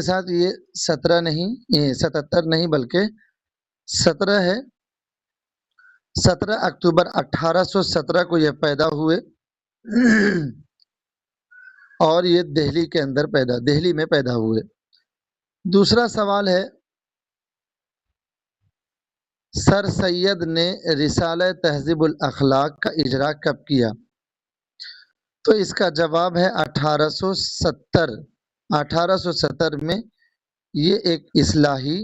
ساتھ یہ 17 نہیں 77 نہیں بلکہ 17 ہے. 17 اکتوبر 1817 کو یہ پیدا ہوئے اور یہ دہلی کے اندر دہلی میں پیدا ہوئے. دوسرا سوال ہے سر سید نے رسالہ تہذیب الاخلاق کا اجرا کب کیا؟ تو اس کا جواب ہے 1870 میں. یہ ایک اصلاحی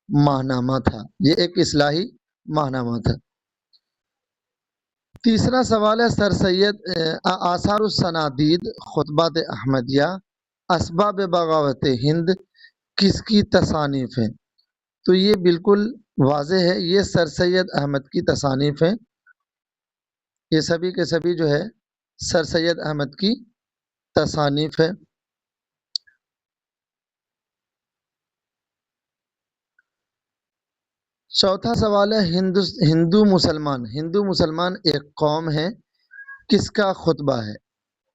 ماہنامہ تھا. تیسرا سوال ہے سر سید آثار السنادید خطبات احمدیہ اسباب بغاوت ہند کس کی تصانیف ہیں؟ تو یہ بالکل واضح ہے، یہ سر سید احمد کی تصانیف ہیں. یہ سبھی کے سبھی جو ہے سر سید احمد کی تصانیف ہے. چوتھا سوال ہے ہندو مسلمان ایک قوم ہے، کس کا خطبہ ہے؟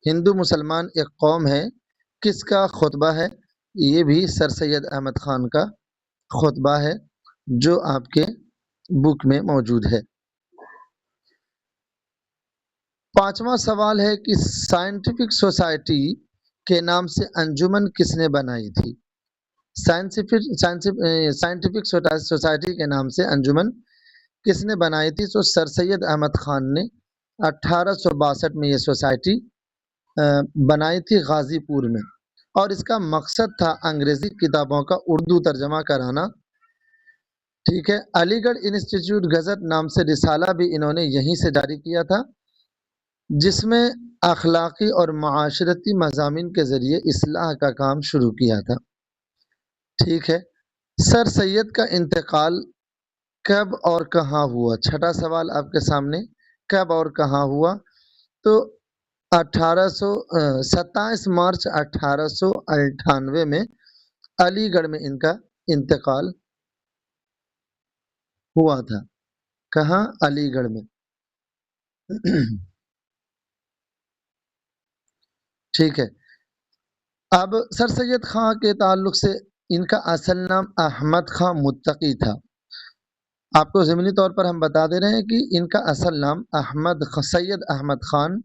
ہندو مسلمان ایک قوم ہے، کس کا خطبہ ہے؟ یہ بھی سر سید احمد خان کا خطبہ ہے جو آپ کے بک میں موجود ہے. پانچواں سوال ہے کہ سائنٹیفک سوسائٹی کے نام سے انجمن کس نے بنائی تھی؟ سائنٹیفک سوسائٹی کے نام سے انجمن کس نے بنائی تھی؟ تو سر سید احمد خان نے 1862 میں یہ سوسائٹی بنائی تھی غازی پور میں، اور اس کا مقصد تھا انگریزی کتابوں کا اردو ترجمہ کرانا. ٹھیک ہے. علی گڑھ انسٹیٹیوٹ گزٹ نام سے رسالہ بھی انہوں نے یہیں سے جاری کیا تھا، جس میں اخلاقی اور معاشرتی مضامین کے ذریعے اصلاح کا کام شروع کیا تھا. ٹھیک ہے. سر سید کا انتقال کب اور کہاں ہوا؟ چھٹا سوال آپ کے سامنے، کب اور کہاں ہوا؟ تو 27 مارچ 1898 میں علی گڑھ میں ان کا انتقال ہوا تھا. کہاں؟ علی گڑھ میں. ٹھیک ہے. اب سر سید خان کے تعلق سے ان کا اصل نام احمد خان متقی تھا. آپ کو ضمنی طور پر ہم بتا دے رہے ہیں کہ ان کا اصل نام سید احمد خان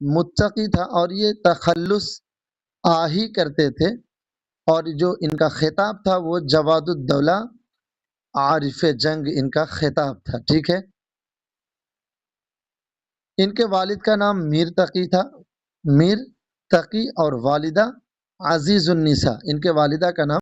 متقی تھا، اور یہ تخلص آہی کرتے تھے، اور جو ان کا خطاب تھا وہ جواد الدولہ عارف جنگ ان کا خطاب تھا. ٹھیک ہے. ان کے والد کا نام میر تقی تھا، اور والدہ عزیز النساء. ان کے والدہ کا نام